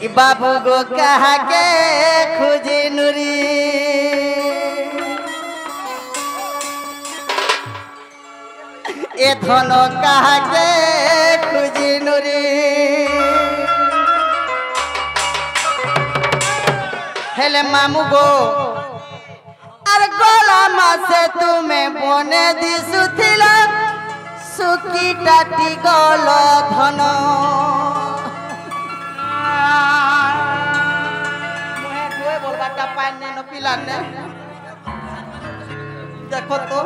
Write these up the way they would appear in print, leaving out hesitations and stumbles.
बाबू गो कहा के खुजी नुरी ए धनो कहा के खुजी नुरी हेले मामू गो अरे गोला मासे तुम्हें बने दिसुथिला सुकी टाटी गलो धनो देखो तो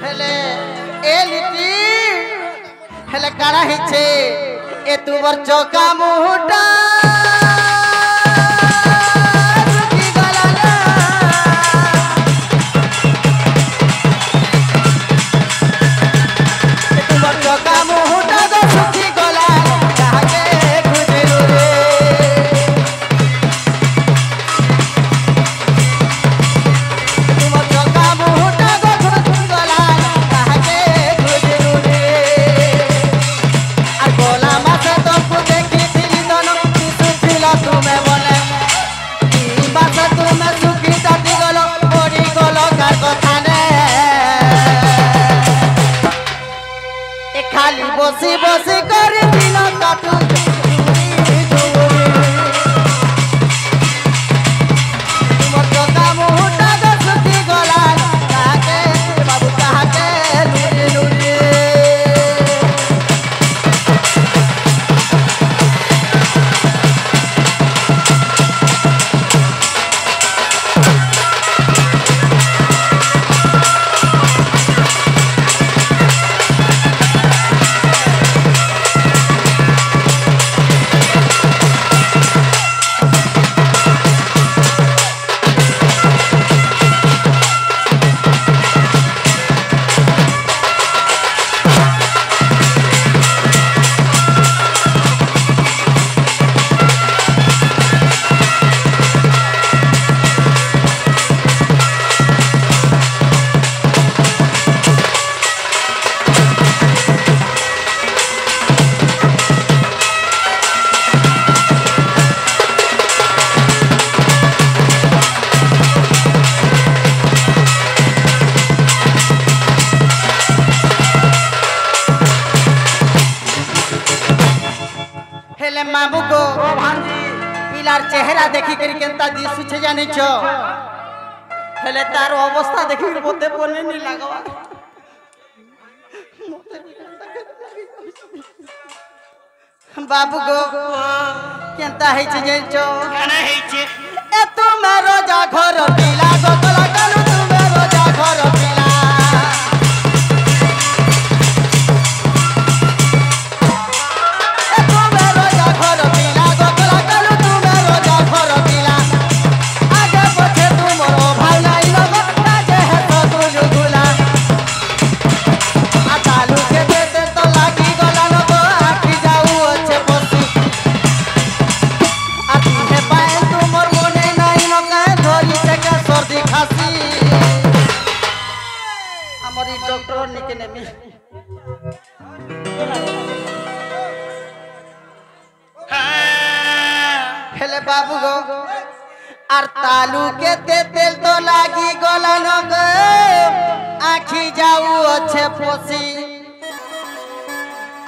हेले ए लिटी हेले काड़ा हिचे ए तुवर चौका मुहटा बसी बसी कर दिन काटू मामू को पिलार चेहरा देखी करी केनता दिसुछे जाने छ हेले तार अवस्था देखी मते बने नि लागवा बाबू को केनता है छ जे छ काना है छ ए तुम रोजा घर पिला गोतला कालू तुम रोजा घर पिला डॉक्टर निकने में हेले बाबू गो आर तालू के तेल तो लागी गलन गो आखी जाऊ अच्छे पोसी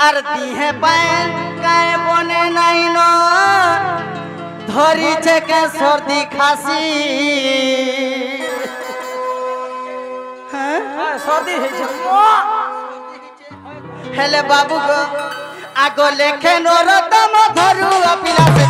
आर दिहे पैन काए बने नहीं न धरी छे के सर्दी खासी सर्दी हेले बाबू गो आगो लेखे नोरतम धरू पिला से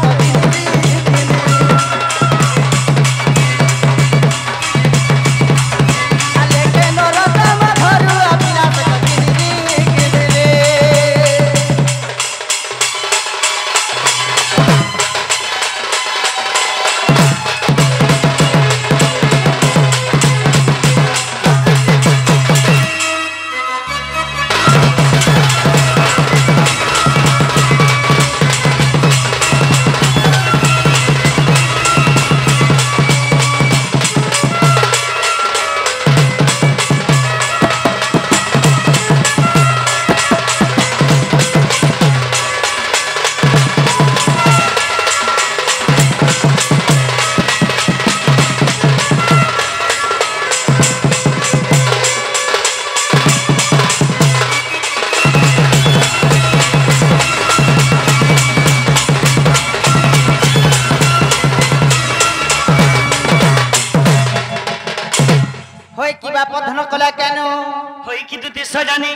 सजानी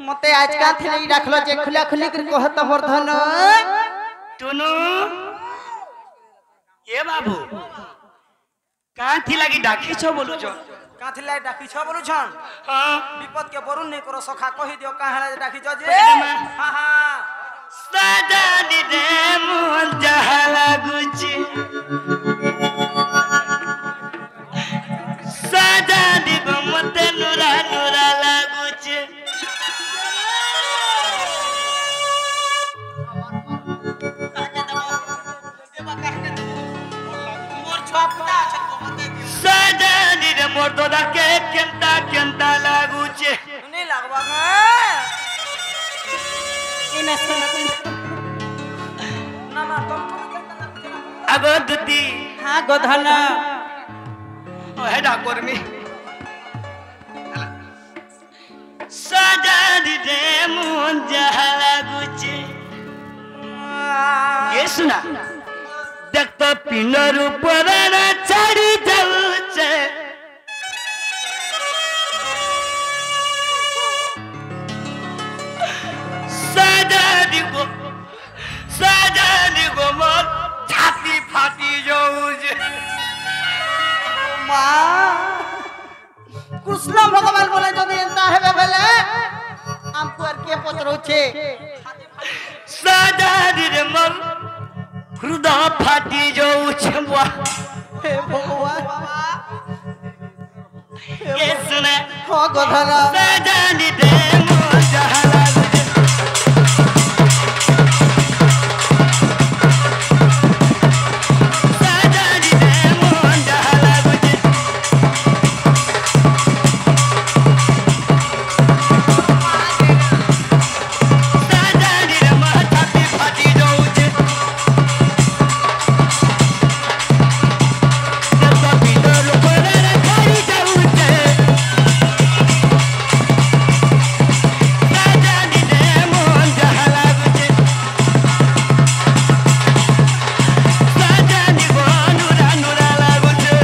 मते आज का थी रखलो जे खुला खुली कर कहत मोर धन टुनु ए बाबू कहाँ थी लगी डाकी छो बोलू छो काथि लाई डाकी छ बोलू छन हां विपद के बरुण नहीं करो सखा कहि दियो काहे लाई डाकी छ जे पहिले हां हां सजानी रे मोहन जहाला गुची सजानी गो मते नुरा नुरा लागुची मोर छपता छ को मते दियो सजानी रे मोर दोदा के केंता केंता लागुची नहीं लागबा गे इना सुनत ना ना तुम अगो दुती हां गोधन ओ है डाकोर में सजानी रे मोहन जहाला गुची ये सुना देख तो पिंडर ऊपर ना चढ़ी जाऊचे सजानी को मोर छाती फाटी जाऊचे मां कृष्ण भगवान बोले जदी एंता हेबे भेले हम पर के पतरो छे सजानी रे मोर हृदय फाटी जाऊचे वाह हे भगवान ये सुना हो गोधन सजानी रे मोर जहाला सजानी रे मोर जहाला सजानी रे मोर छाती फाटी जाऊचे तो पिंडर ऊपर ना चढ़ी जाऊचे सजानी रे मोर जहाला सजानी गो नुरा नुरा लागुचे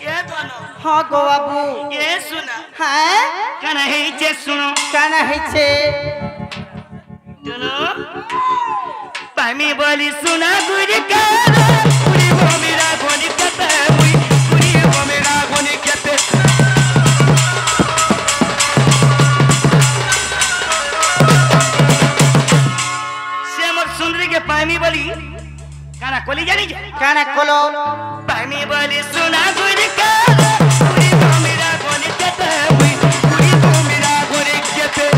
ये दोनों हां गो बाबू ये सुना हां कन्हई जे सुनो काना है छे सुनो पामी बोली सुना गुरी का गुरी वो मेरा गोनी कहते हुई गुरी वो मेरा गोनी कहते श्यामर सुंदरी के पामी बोली काना कोली जानी जा काना कोलो पामी बोली सुना गुरी का गुरी वो मेरा गोनी कहते हुई गुरी वो मेरा गोनी कहते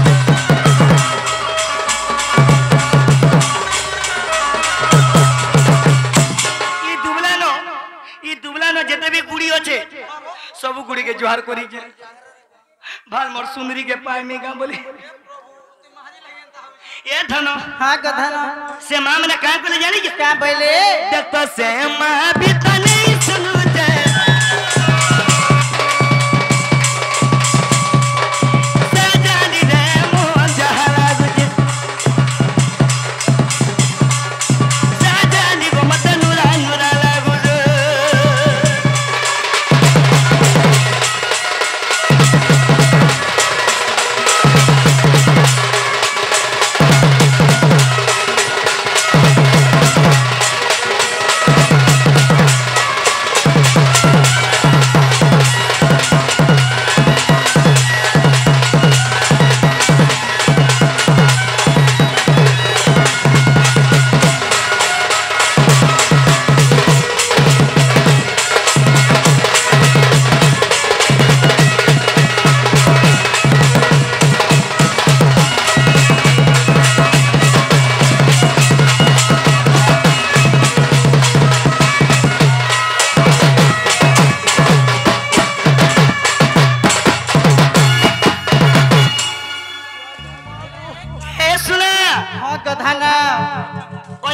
ई दुबलानो जेते भी गुड़ी अच्छे सब गुड़ी के जोहार करी जे भाल मोर सुंदरी के पाए में गा बोली ए धनो हां गोधन से मां में का को ले जानी जे का बोले देख तो से मां भी तने सुनु जे सजानी रे मोहन जहाला गुजे सजानी गो मत नुरा नुरा लागुजे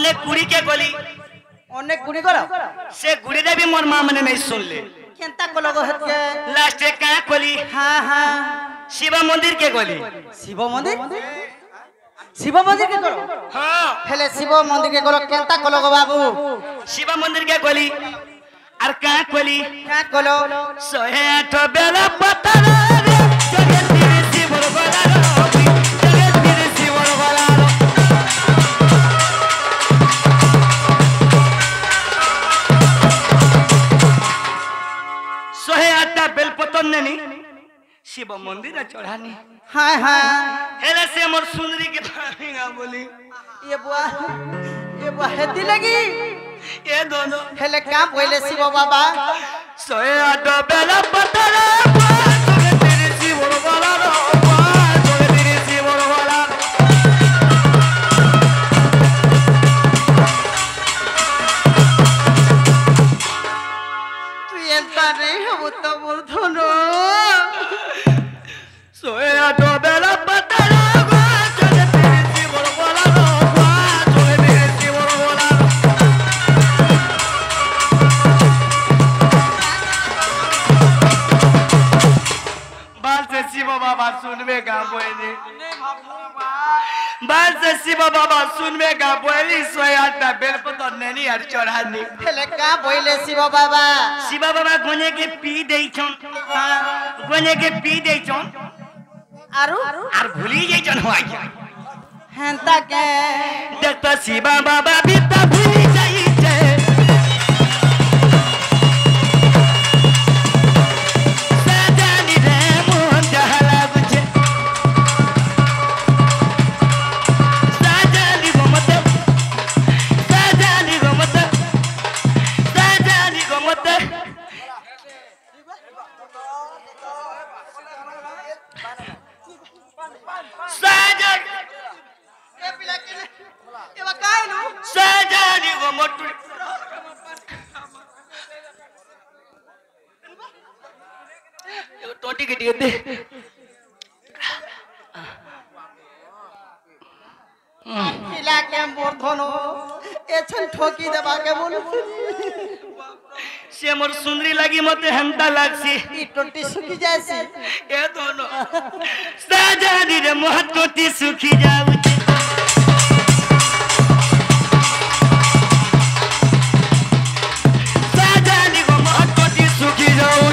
অনেক গুড়ি কে গলি অনেক গুণি কর সে গুড়ি দেবী মোর মা মানে নাই শুনলে কেনতা কল গো হতকে লাস্টে কা গলি হ্যাঁ হ্যাঁ শিব মন্দির কে গলি শিব মন্দির শিব মন্দির কে করো হ্যাঁ হেলে শিব মন্দির কে করো কেনতা কল গো বাবু শিব মন্দির কে গলি আর কা গলি কা কলো 108 বেলা পাতারা রে জগৎ তীরে শিবর গলার জগৎ তীরে শিবর গলার 108 বেলপতন নেনি শিব মন্দির চড়ানি हाय हाय हेले से मोर सुंदरी के भांगा बोली ये बुआ हेती लगी ये दोनों हेले का बोले शिव बाबा 108 बेला पतरा तोरे तेरे शिवर गलार तोरे तेरे शिवर गलार तू एंता नहीं हो तो बोल धनो 108 बेला पतरा तोरे तेरे शिवर गलार तोरे तेरे शिवर गलार बाल से शिव बाबा सुनवे गा बोली बाल से शिव बाबा सुनवे गा बोली 108 बेलपतन नेनी और चढ़ानी हेले का बोले शिव बाबा शिव बाबा गोने के पी देई छन गोने के पी देई छन आरु আর ভুলি যাইছন হই हेंता के দেখতো শিব বাবা বিতা ভুলি যাইছে সাজানি রে মন জালা গুছে সাজানি গমতে সাজানি গমতে সাজানি গমতে साजन ए पिला के ये बकाय नु साजन गो मोटू ये टोटी के दिए दे पिला के मोर धनो एछन ठोकी देबा के बोल से मोर सुंदरी लगी मते हंता लागसी ई टोटी सुखी जायसी ए दोनों साजन रे मोह टोटी सुखी जाऊ साजन गो मोह टोटी सुखी जाऊ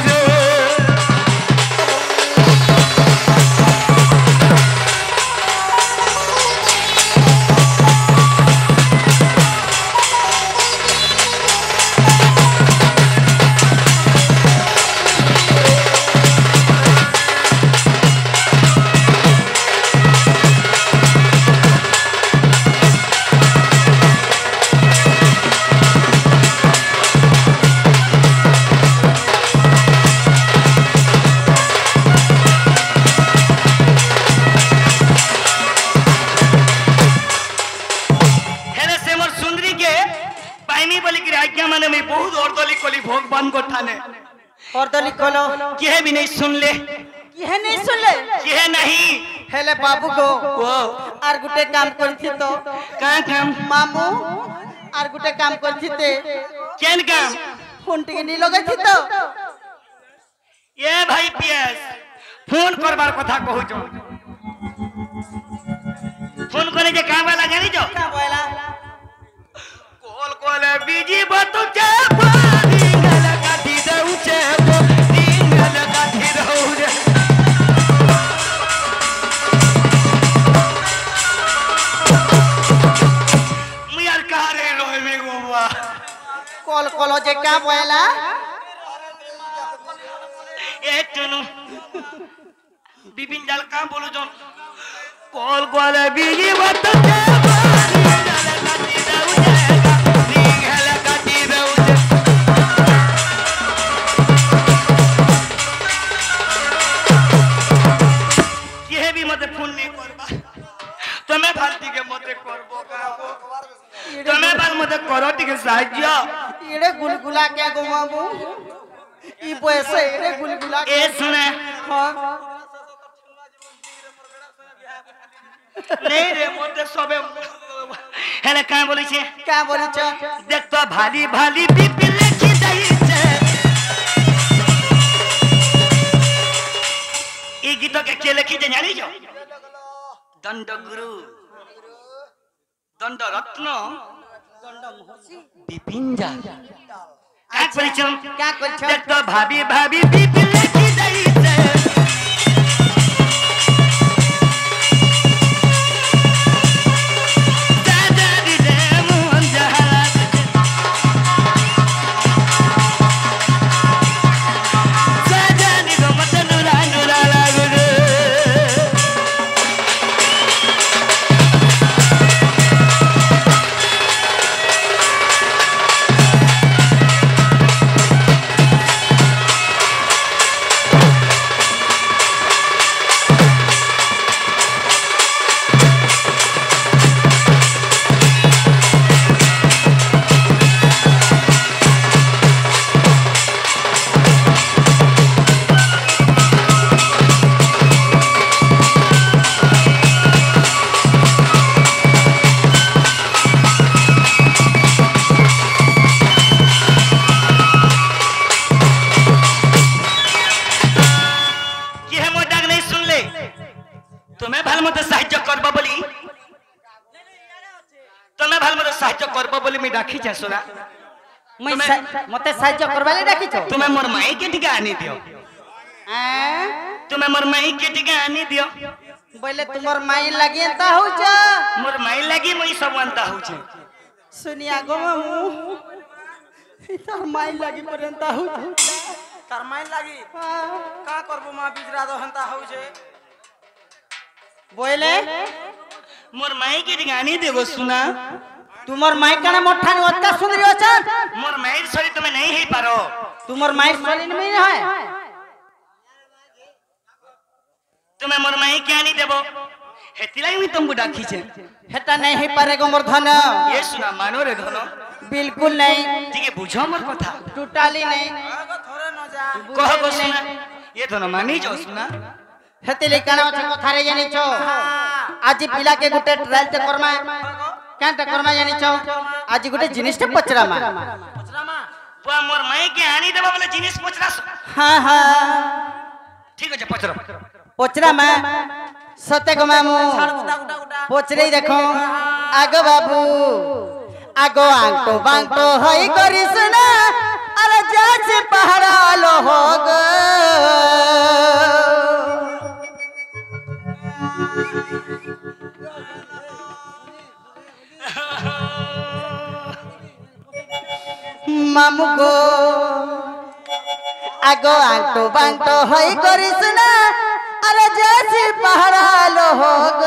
भगवान को ठाने और दली कोलो किहे भी नहीं सुन ले किहे नहीं सुन ले किहे नहीं हेले बाबू को आर गुटे काम करथि तो का काम मामू आर गुटे काम करथि ते केन काम फोन टिके नी लगैथि तो ये भाई पीएस फोन करबार कथा कहू जो फोन करे जे काम वाला जानी जो का बोला कॉल कॉल बिजी बतु चे दिंगल काठी दउ चे दिंगल काठी दउ रे मुयार कहा रे रोए में गोवा कॉल कॉल जे का बोला ए टनु बिपिन जाल का बोलो जोन कॉल कॉल बिजी बतु चे दिंगल काठी दउ चे दिंगल काठी दउ चे ये भी मते फोन नहीं करबा तमे भारती के मते करबो काबो तमे बाल मते करो टिके साहाय्य इड़े गुलगुला के गोमाबू ई पैसे इड़े गुलगुला ए सुने हां नहीं रे मते सबे হেলে কাঁ বলেছে কা বলিছ দেখ তো ভালি ভালি বিপি লেখি যাইছে এই গীতকে কে লিখিছে জানিছ দণ্ডগুরু দণ্ডরত্ন বিপিন যা কাক বলিছ কা করছ দেখ তো ভাবি ভাবি বিপি লেখি যাইছে तुम्हें ভাল মতো সাহায্য করব বলি তুমি ভাল মতো সাহায্য করব বলি আমি ডাকিছে সোনা মই মতে সাহায্য করবালে ডাকিছ তুমি মোর মাইকে টিকে আনি দিও তুমি মোর মাইকে টিকে আনি দিও বলে তোমার মাই লাগি এন্তা হউছ মোর মাই লাগি মই সব আনতা হউছে सुनिया गो मामू तार माई लागी पर्यंत हूँ तार माइन लागी का करबो मा बिजरा दो हंता हउ जे बोले मोर माई के गानी देगो सुना तुमर माई कने मोठा नि ओत्ता सुंदरी अछन मोर माई सरी तुमे नहीं ही पारो तुमर माई सरी नहीं है तुमे मोर माई के आनी देबो हेतिलाई मी तुमको डाकी छे हेता नहीं ही पारेगो मोर धन ये सुना मानो रे धनो बिल्कुल नहीं ठीक है बुझो मोर कथा टोटाली नहीं आगो थोरे न जा कहो गो सुना ये धनो मानी जो सुना हेतिले काना अछि कथा रे जानि छो आज पिला के गुटे ट्रायल ते करमा केनते करमा जानि छो आज गुटे जिनिस ते पचरा मा पुछरा मा पुआ मोर माई के आनी देबो बोले जिनिस पचरा हां हां ठीक है पचरो पचरा मा सते गो मामू गुटा गुटा गुटा पोचरे देखो आगो बाबू आगो आंटो बांटो हई करिस ना अरे जासे पहाड़ा लो होग मामू गो आगो आंटो बांटो हई करिस ना अरे जैसे पहाड़ा लो होग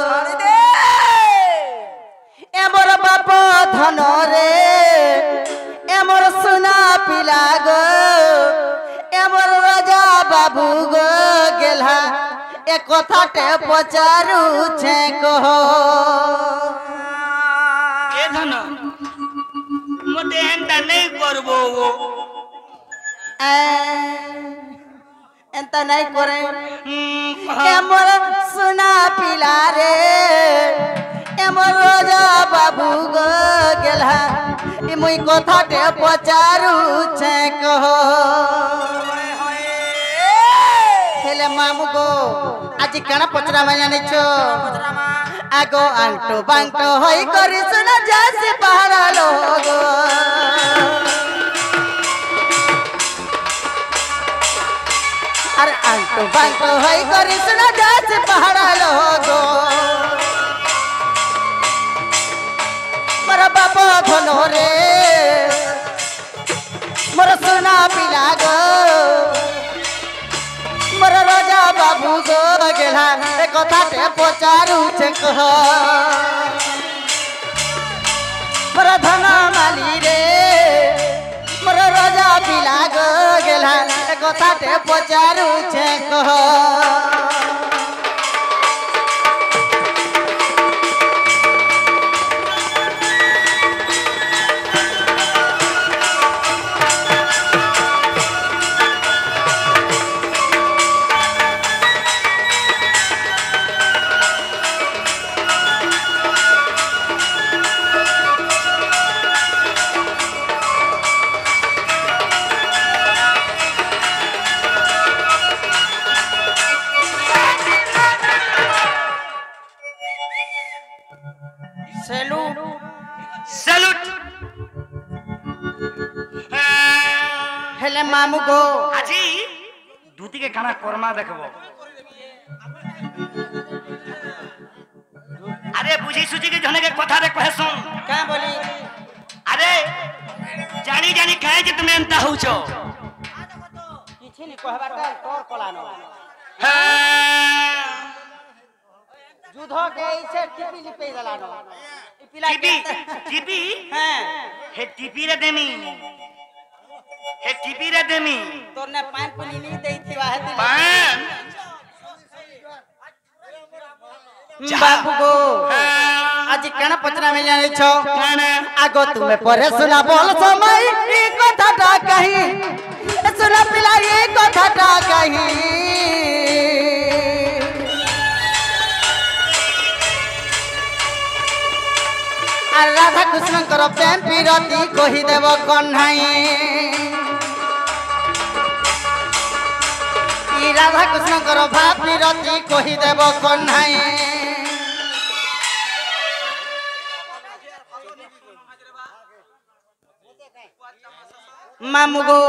छोड़ दे एमोर बाप धन रे एमोर सुना पिला गो एमोर राजा बाबू गो गेला ए कथाटे पचारू छे कहो ए धनो मोटे एंटा नहीं करबो एंता नहीं करे एमोर सुना पिला रे एमोर राजा बाबू गो गेला ई मुई कथाटे पचारू छे कहो हेले मामू गो आज कणा पचरा माया नेछो पुछरा मा आगो आंटो बांटो होई करिस ना जासे पहाड़ा लोगो अरे आंटो बांटो होई करिस ना जासे पहाड़ा लोगो मोर बाप धनो रे मोर सोना पिला गो मोर राजा बाबू गो गेला ए कथाटे पचारू छे कह मोर धन माली रे मोर राजा पिला गो गेला ए कथाटे पचारू छे कह सैल्यूट हेले मामू गो আজি দুটিকে কানা কর্মা দেখব আরে বুঝি সুঝি के जने के कथा रे कहे सुन क्या बोली अरे जानी जानी कहे जे तुम एंता हो छो किछि नि कहबाटा तोर कलानो युद्ध के इसे टिपी लिपे दलानो ई पिला टीपी टीपी हां हे टीपी रे देमी हे टीपी रे देमी तोरने पान पुनी नी देई थिवा है दिल पान बाबू गो आज केना पचरा में जाने छो काना आगो तुम्हें परे सुना बोल समय ई कथाटा कही सुना पिला ई कथाटा कही आ राधा कृष्ण कर प्रेम पीरती कही देव कन्हाई ई राधा कृष्ण कर भाव पीरती कही देव कन्हाई मामू गो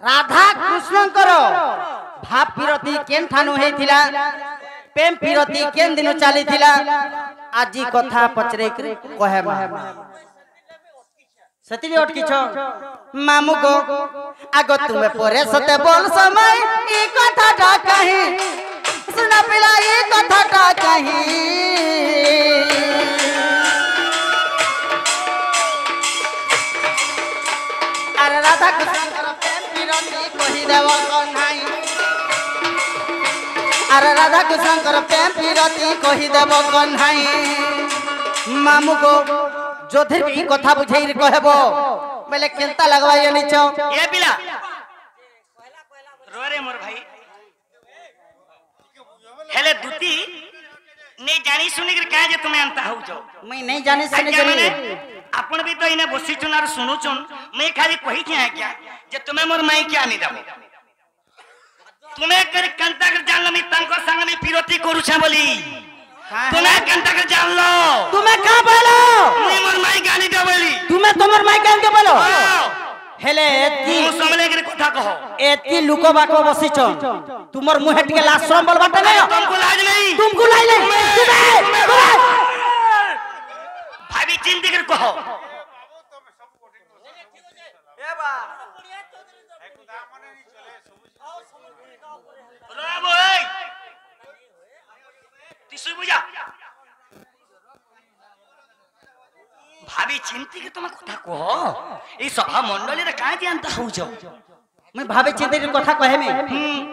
राधा कृष्णकर भाव पीरती केन ठानु हेथिला प्रेम पीरती केन दिन चलीथिला आजी कथा पचरे कहे सतिली अटकी छ मामू गो आगो तुम्हें परे सते बोल समय ई कथाटा कही सुना पिला ई कथाटा कही अरे राधा कृष्ण प्रेम पीरती कही देव कन्हाई अरे राधा कृष्ण प्रेम पीरती कही देव कन्हाई मामू को जोधि भी कथा बुझेई कहबो बेले केनता लगवाई निचो ये पिला रो रे मोर भाई हेले दुती नहीं जानी सुनी कर कहे जे तुम्हें अंता हो जाओ मैं नहीं जाने सुने क्या माने जरी आपण भी तो इने बसी चुनार सुनु चुन मैं खाली कही क्या है क्या जे तुम्हें मोर माई क्या नहीं दबो तुम्हें कर कंता कर जान मी तांको संग में पिरोती करू छे बोली तुम्हें कंता कर जान लो तुम्हें का बोलो मैं मोर माई क्या नहीं दबोली तुम्हें तुम्हार माई केन के बोलो हेले एती तू समले के कथा कहो एती लुको बाको बसी छ तुमर मुंह हट के लाश्रम बोलबाटे नहीं तुमको लाज नहीं तुमको लाई नहीं भाभी चिंती कर कहो ए बा राम ओए तिसु बुझा भाभी चिंती के तुम कथा कहो ई सभा मंडली रे काहे जानता हो जाओ मैं भाभी चिंते की कथा कहे में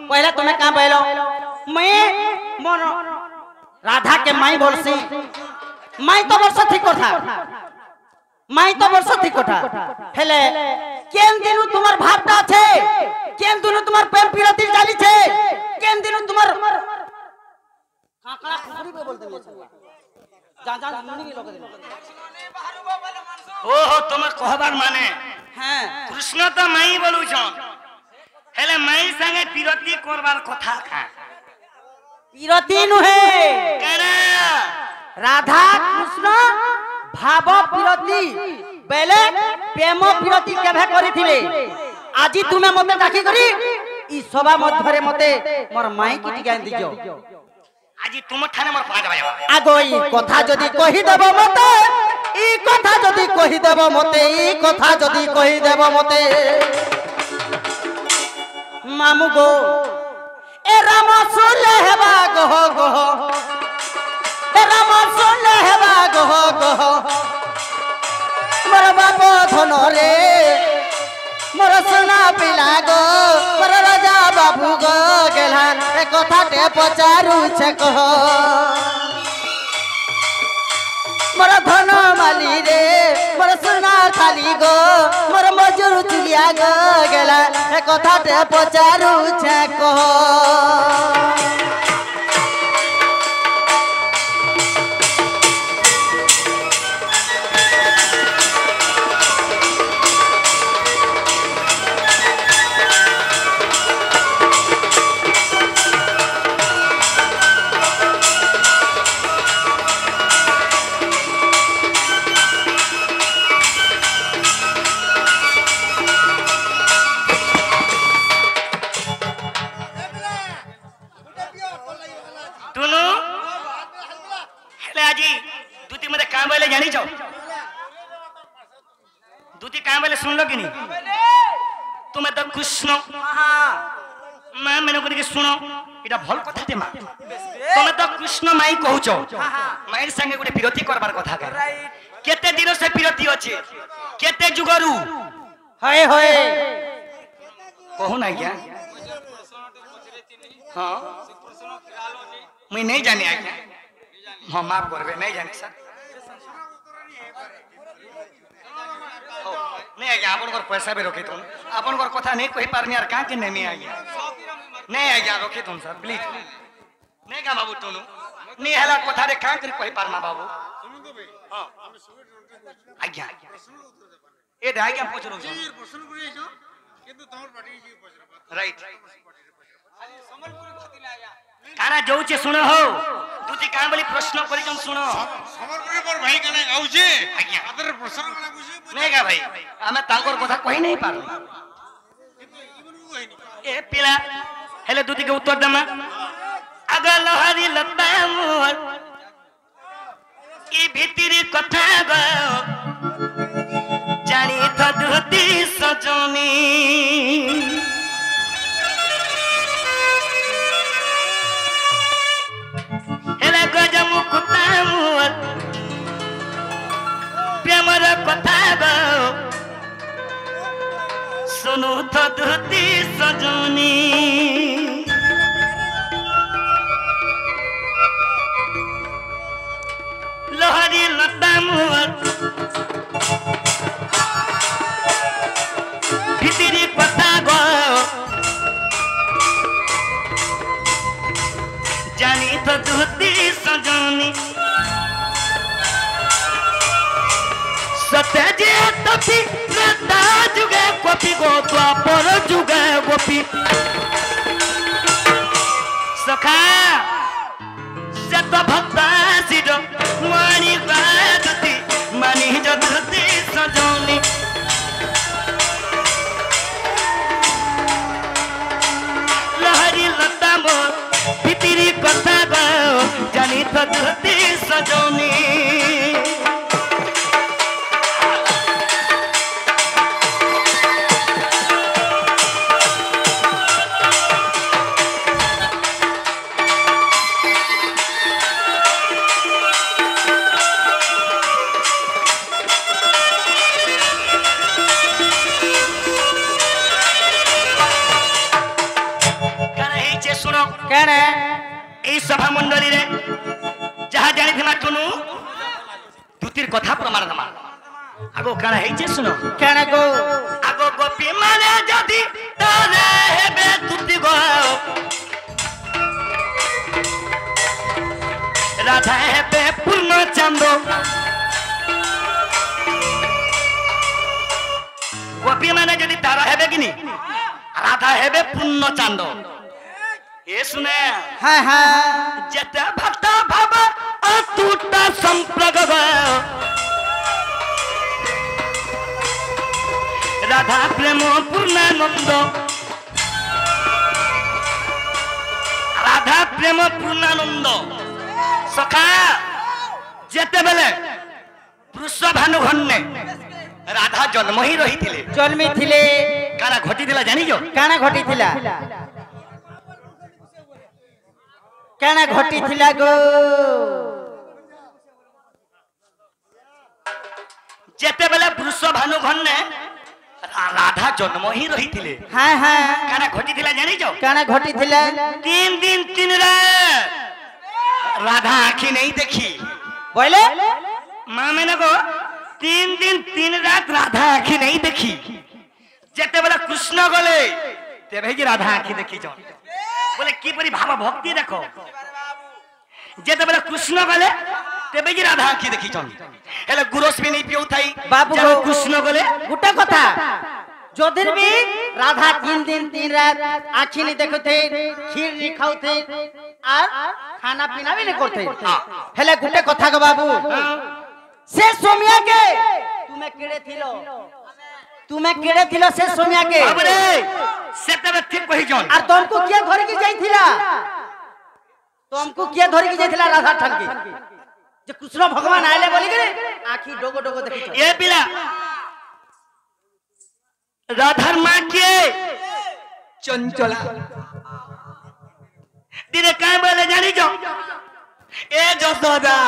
पहला तुम्हें कहां बैलो मैं मोर राधा के माई बोलसी माई तो वर्ष थी कथा माई तो वर्ष थी कथा हेले केन दिनु तुम्हार भावटा छे केन दिनु तुम्हार प्रेम पीरती चाली छे केन दिनु तुम्हार काकड़ा खुपरी पे बोलते हैं जान जान मुनी लोग दे ओहो तुम कहबार माने हां कृष्ण तो माई बोलू छन हेले माई संगे पीरती करबार कथा खा पीरती नुहे केना राधा कृष्ण भाव पीरती बेले प्रेम पीरती केभे करिथिले आजी तुमे मते डाकी करी ई सभा मध्यरे मते मोर माई की टिकान दिजो আজি तुम ठाने मोर पांच बजे आगो ई कथा जदी कहि देबो मते ई कथा जदी कहि देबो मते ई कथा जदी कहि देबो मते मामू गो ए राम सुले हेबा गो गो ए राम सुले हेबा गो गो मोर बाप धन रे मोर सोना पिला गो मोर राजा बाबू गो गेला ए कथाटे पचारू छे कह मोर धन माली रे मोर सोना खाली गो मोर मजूर चुलिया गो गेला ए कथाटे पचारू छे कह जाओ दूती कहाँ बोले सुन लो कि नहीं तुम्हें तो कृष्ण माँ मैंने को सुनो इटा भल कथा दे माँ तुम्हें तो कृष्ण माई कहूच माई संगे गोटे विरोधी करबार कथा कर केते दिन से विरोधी अच्छे केते जुगरू होए होए कहू ना क्या हाँ मुझे नहीं जाने आज्ञा हाँ माफ करबे नहीं जाने सर नहीं आज्ञा अपन पैसा भी रखी तुम अपन कथा नहीं कही पारनी यार कहाँ के नहीं आज्ञा नहीं आज्ञा रखी तुम सर प्लीज नहीं क्या बाबू तुम नहीं हला कथा रे कहाँ कर कही पारमा बाबू हाँ आज्ञा ए दे आज्ञा पूछ रो राइट काना जाऊचे सुनो हो तुती कान बोली प्रश्न करी जम सुनो समरपुरी पर भाई कने आउचे आज्ञा आदर प्रश्न कने बुझे नहीं का भाई हमें तांकर कथा कहि नहीं पारो ए पिला हेले तुती के उत्तर दमा अगर लहरी लता मोर ई भीतरी कथा गो जानी त दुती सजनी प्रेमर कथा गो सुनु तो धुती सजनी लहरी लता मोर भीतरी कथा गो जानी तो धुती सजनी सत्य तपी लता जुगे गोपी गो द्वापर जुगे गोपी सखा से तो भक्ता सिर मानी बादती मानी जदती सजनी लहरी लता मोर भीतरी कथा गो जानी तो धुती सजनी केने এই সভা মণ্ডলী রে যাহা জানি থিমা টুনু দুতির কথা প্রমাণ দমা আগো কানা হেইছে শুনো केने गो আগো গোপী মানে যদি তারে হেবে দুতি গো রাধা হেবে পূর্ণ চান্দ গোপী মানে যদি তারা হেবে কিনি রাধা হেবে পূর্ণ চান্দ ये सुने हाँ हाँ जता भक्ता भाव अतूट संप्रग राधा प्रेम पूर्णानंद राधा प्रेम पूर्णानंद सखा जेते बेले वृषभानु घन्ने राधा जन्म ही रही थिले जन्मी थिले काना घटी थिला जानी जो काना घटी थिला काना घटी थिला गो जेते बेले वृषभानु घन्ने राधा जन्म ही रही थिले हाँ हाँ काना घटी थिला जानी जो काना घटी थिला 3 दिन 3 रात राधा आँखी नहीं देखी बोले माँ मैंने को 3 दिन 3 रात राधा आँखी नहीं देखी जेते बेले कृष्ण गले तेरे ही राधा आँखी देखी जो बोले की परी भाव भक्ति देखो जेते बेले कृष्ण गले तेरे ही राधा आँखी देखी जो हेले गुरस भी नहीं पियो थाई बाबू जब गो कृष्ण गले गुटा कथा जोधिर भी राधा 3 दिन 3 रात आँखी नहीं देखो थे खीर नहीं खाओ थे और खाना पीना भी नहीं करते हेले गुटे कथा गो बाबू से सोमिया के तुम्हें केड़े थिलो से सोमिया के अबरे से तब ठीक कही जोन और तुमको क्या धर के जाई थिला तुमको क्या धर के जाई थिला राधा ठगी যে কৃষ্ণ ভগবান আইলে বলি করে আখি ডোগো ডোগো দেখিছ এ পিলা রাধার মা কে চঞ্চলা দিনে কাই বলে জানিছ এ যশোদা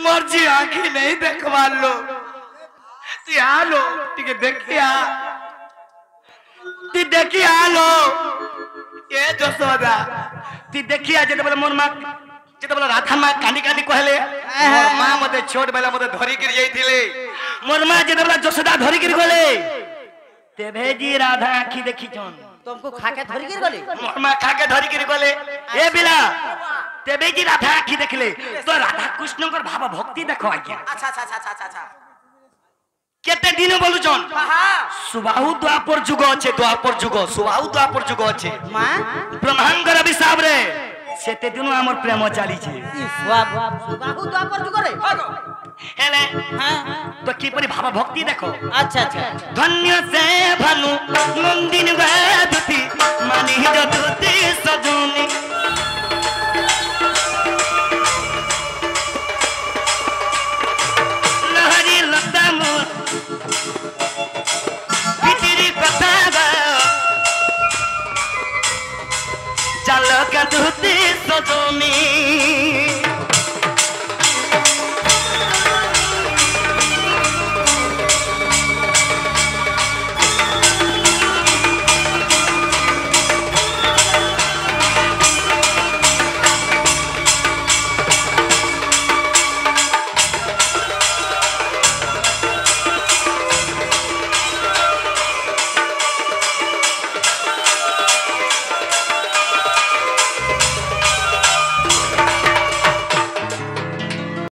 মর্জি আঁখি নেই দেখবার লো তুই আলো টিকে দেখিয়া তুই দেখি আলো এ যশোদা তুই দেখিয়া যেতে বলে মোর মা যেতে বলে রাধা মা কান্দি কান্দি কহলে মোর মা মতে ছোট বেলা মতে ধরি করে যাইছিলে মোর মা যেতে বলে যশোদা ধরি করে গলে তেভে জি রাধা আঁখি দেখিছন तुमको खाके धरी गिर गली मोर मা খাকে ধরি করে গলে এ বিলা তেবে জি রাধা আঁখি দেখলে তো রাধা কৃষ্ণଙ୍କର ভাব ভক্তি দেখো আজ্ঞা আচ্ছা আচ্ছা আচ্ছা আচ্ছা আচ্ছা কেতে দিন বলুছন আহা সুবাহু দ্বাপর যুগ আছে দ্বাপর যুগ সুবাহু দ্বাপর যুগ আছে मां ব্রহ্মাঙ্গর অভিশাপ রে সেতে দিন আমার প্রেম চালিছে बाबू द्वापर जुग रे হেলে हां তো কি পরি ভাব ভক্তি দেখো अच्छा अच्छा ধন্য সে ভানু নন্দিনী বেদতি মানি যদুতি সজনী